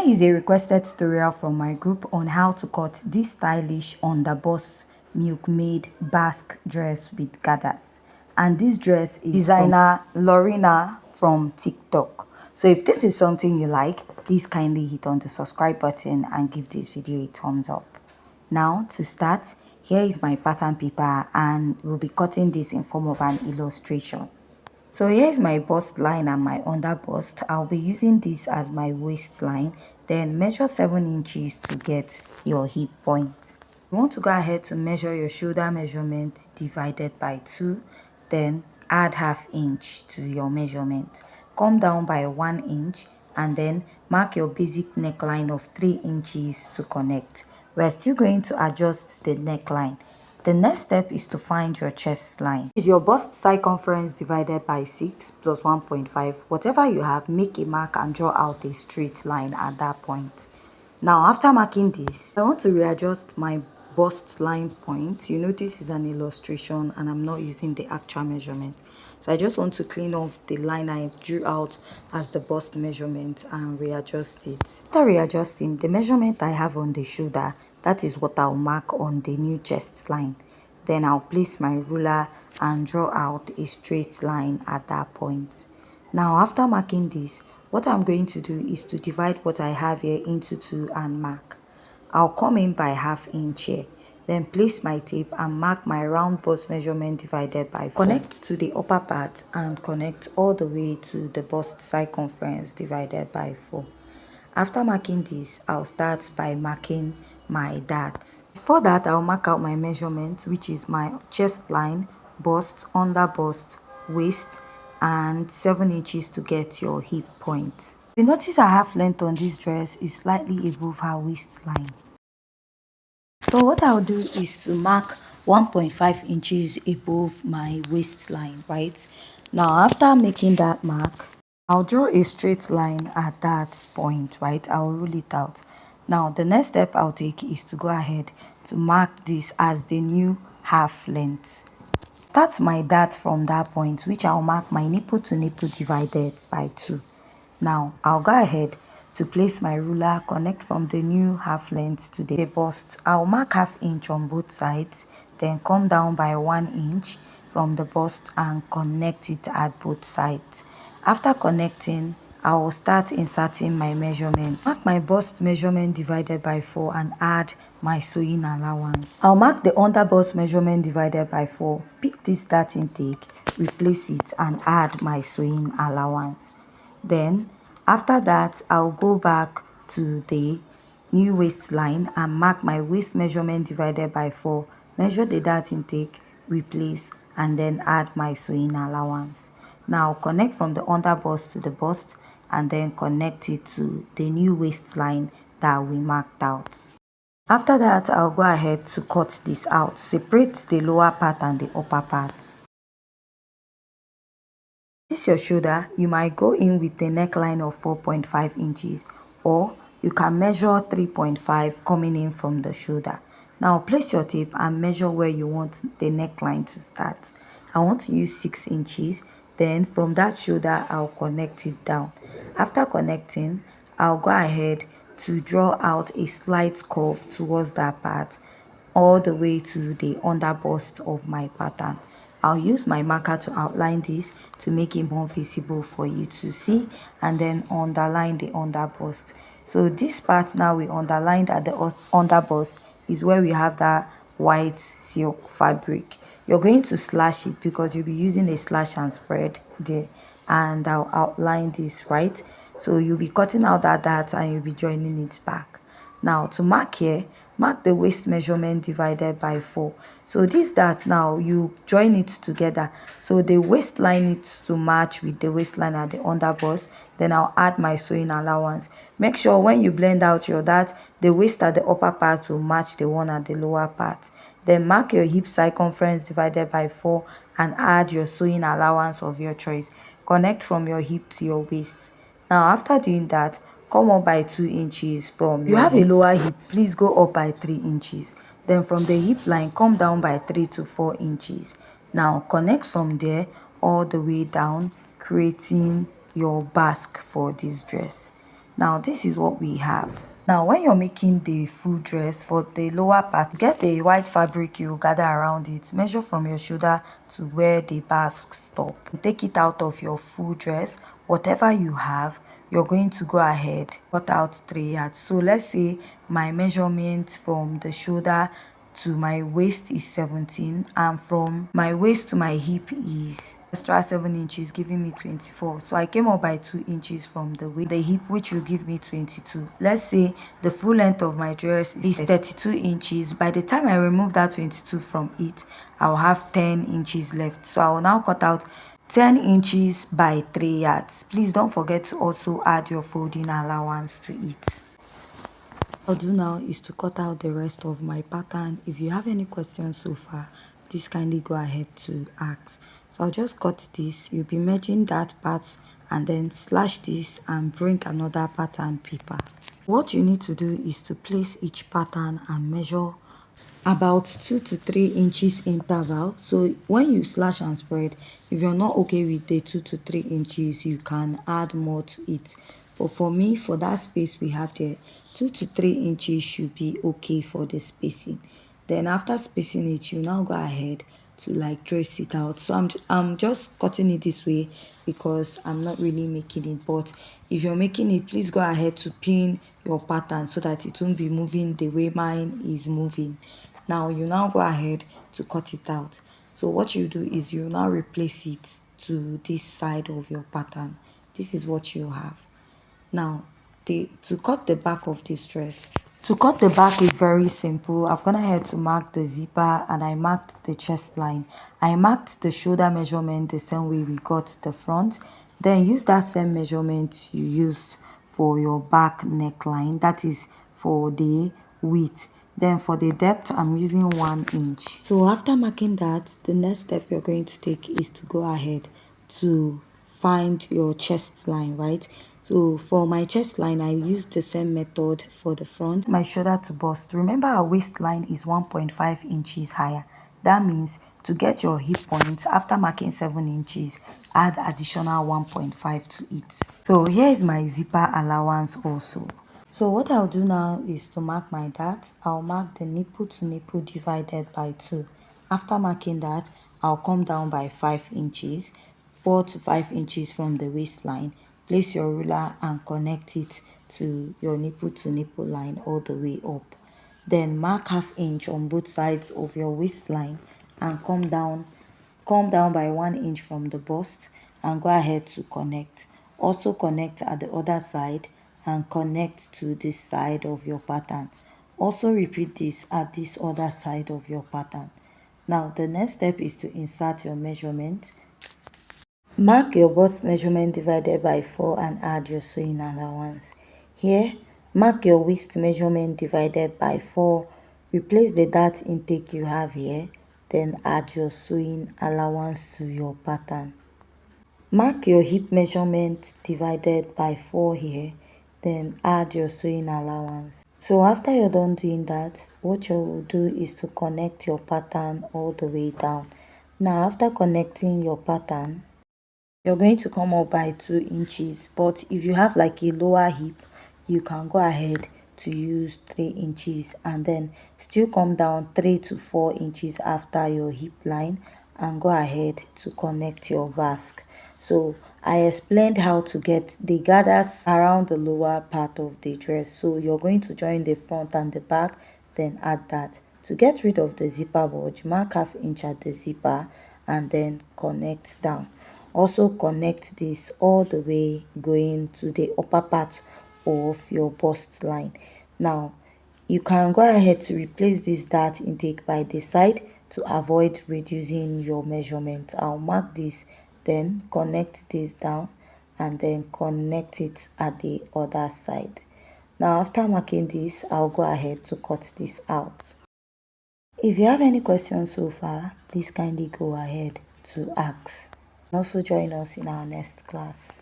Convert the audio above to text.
is a requested tutorial from my group on how to cut this stylish underbust milkmaid basque dress with gathers, and this dress is designer Lorena from TikTok. So if this is something you like, please kindly hit on the subscribe button and give this video a thumbs up. Now to start, here is my pattern paper and we'll be cutting this in form of an illustration. So here's my bust line and my under bust. I'll be using this as my waistline. Then measure 7 inches to get your hip point. You want to go ahead to measure your shoulder measurement divided by 2. Then add ½ inch to your measurement. Come down by 1 inch and then mark your basic neckline of 3 inches to connect. We're still going to adjust the neckline. The next step is to find your chest line. Is your bust circumference divided by 6 plus 1.5. Whatever you have, make a mark and draw out a straight line at that point. Now after marking this, I want to readjust my bust line point. You know this is an illustration and I'm not using the actual measurement. So I just want to clean off the line I drew out as the bust measurement and readjust it. After readjusting, the measurement I have on the shoulder, that is what I'll mark on the new chest line. Then I'll place my ruler and draw out a straight line at that point. Now after marking this, what I'm going to do is to divide what I have here into 2 and mark. I'll come in by ½ inch here. Then place my tape and mark my round bust measurement divided by 4. Connect to the upper part and connect all the way to the bust circumference divided by 4. After marking this, I'll start by marking my darts. For that, I'll mark out my measurement, which is my chest line, bust, under bust, waist, and 7 inches to get your hip point. You notice her half length on this dress is slightly above her waistline. So what I'll do is to mark 1.5 inches above my waistline, right? Now after making that mark, I'll draw a straight line at that point, right? I'll rule it out. Now the next step I'll take is to go ahead to mark this as the new half length. Start my dart from that point, which I'll mark my nipple to nipple divided by 2. Now I'll go ahead to place my ruler, connect from the new half length to the bust. I'll mark ½ inch on both sides, then come down by 1 inch from the bust and connect it at both sides. After connecting, I will start inserting my measurement. Mark my bust measurement divided by 4 and add my sewing allowance. I'll mark the under bust measurement divided by 4, pick this dart intake, replace it and add my sewing allowance. Then after that, I'll go back to the new waistline and mark my waist measurement divided by 4, measure the dart intake, replace, and then add my sewing allowance. Now connect from the under bust to the bust and then connect it to the new waistline that we marked out. After that, I'll go ahead to cut this out. Separate the lower part and the upper part. This is your shoulder. You might go in with a neckline of 4.5 inches or you can measure 3.5 coming in from the shoulder. Now place your tape and measure where you want the neckline to start. I want to use 6 inches. Then from that shoulder, I'll connect it down. After connecting, I'll go ahead to draw out a slight curve towards that part all the way to the under bust of my pattern. I'll use my marker to outline this to make it more visible for you to see and then underline the under bust. So this part now we underlined at the under bust is where we have that white silk fabric. You're going to slash it because you'll be using a slash and spread there, and I'll outline this, right? So you'll be cutting out that dart and you'll be joining it back. Now to mark here, mark the waist measurement divided by 4. So this dart now you join it together. So the waistline needs to match with the waistline at the under bust. Then I'll add my sewing allowance. Make sure when you blend out your dart, the waist at the upper part will match the one at the lower part. Then mark your hip circumference divided by 4 and add your sewing allowance of your choice. Connect from your hip to your waist. Now after doing that, come up by 2 inches from you have a lower hip, please go up by 3 inches. Then from the hip line, come down by 3 to 4 inches. Now connect from there all the way down, creating your basque for this dress. Now this is what we have. Now when you're making the full dress, for the lower part, get the white fabric you gather around it, measure from your shoulder to where the basque stop. Take it out of your full dress. Whatever you have, you're going to go ahead cut out 3 yards. So let's say my measurement from the shoulder to my waist is 17, and from my waist to my hip is extra 7 inches, giving me 24. So I came up by 2 inches from the waist, the hip, which will give me 22. Let's say the full length of my dress is 32 inches. By the time I remove that 22 from it, I'll have 10 inches left. So I will now cut out 10 inches by 3 yards. Please don't forget to also add your folding allowance to it. What I'll do now is to cut out the rest of my pattern. If you have any questions so far, please kindly go ahead to ask. So I'll just cut this. You'll be merging that part and then slash this and bring another pattern paper. What you need to do is to place each pattern and measure about 2 to 3 inches interval. So when you slash and spread, if you're not okay with the 2 to 3 inches, you can add more to it. But for me, for that space we have there, 2 to 3 inches should be okay for the spacing. Then after spacing it, you now go ahead to like trace it out. So I'm just cutting it this way because I'm not really making it. But if you're making it, please go ahead to pin your pattern so that it won't be moving the way mine is moving. Now you now go ahead to cut it out. So what you do is you now replace it to this side of your pattern. This is what you have. Now to cut the back of this dress, to cut the back is very simple. I've gone ahead to mark the zipper and I marked the chest line. I marked the shoulder measurement the same way we got the front. Then use that same measurement you used for your back neckline, that is for the width. Then for the depth, I'm using 1 inch. So after marking that, the next step you're going to take is to go ahead to find your chest line, right? So for my chest line, I used the same method for the front. My shoulder to bust. Remember our waistline is 1.5 inches higher. That means to get your hip point, after marking 7 inches, add additional 1.5 to it. So here is my zipper allowance also. So what I'll do now is to mark my dart. I'll mark the nipple to nipple divided by 2. After marking that, I'll come down by 5 inches, 4 to 5 inches from the waistline. Place your ruler and connect it to your nipple to nipple line all the way up. Then mark ½ inch on both sides of your waistline and come down by 1 inch from the bust and go ahead to connect. Also connect at the other side and connect to this side of your pattern. Also repeat this at this other side of your pattern. Now the next step is to insert your measurement. Mark your bust measurement divided by 4 and add your sewing allowance. Here, mark your waist measurement divided by 4. Replace the dart intake you have here, then add your sewing allowance to your pattern. Mark your hip measurement divided by 4 here, then add your sewing allowance. So after you're done doing that, what you will do is to connect your pattern all the way down. Now after connecting your pattern, you're going to come up by 2 inches, but if you have like a lower hip, you can go ahead to use 3 inches and then still come down 3 to 4 inches after your hip line and go ahead to connect your basque. So I explained how to get the gathers around the lower part of the dress. So you're going to join the front and the back, then add that. To get rid of the zipper bulge, mark ½ inch at the zipper and then connect down. Also connect this all the way going to the upper part of your bust line. Now you can go ahead to replace this dart intake by the side to avoid reducing your measurement. I'll mark this, then connect this down and then connect it at the other side. Now after marking this, I'll go ahead to cut this out. If you have any questions so far, please kindly go ahead to ask. Also join us in our next class.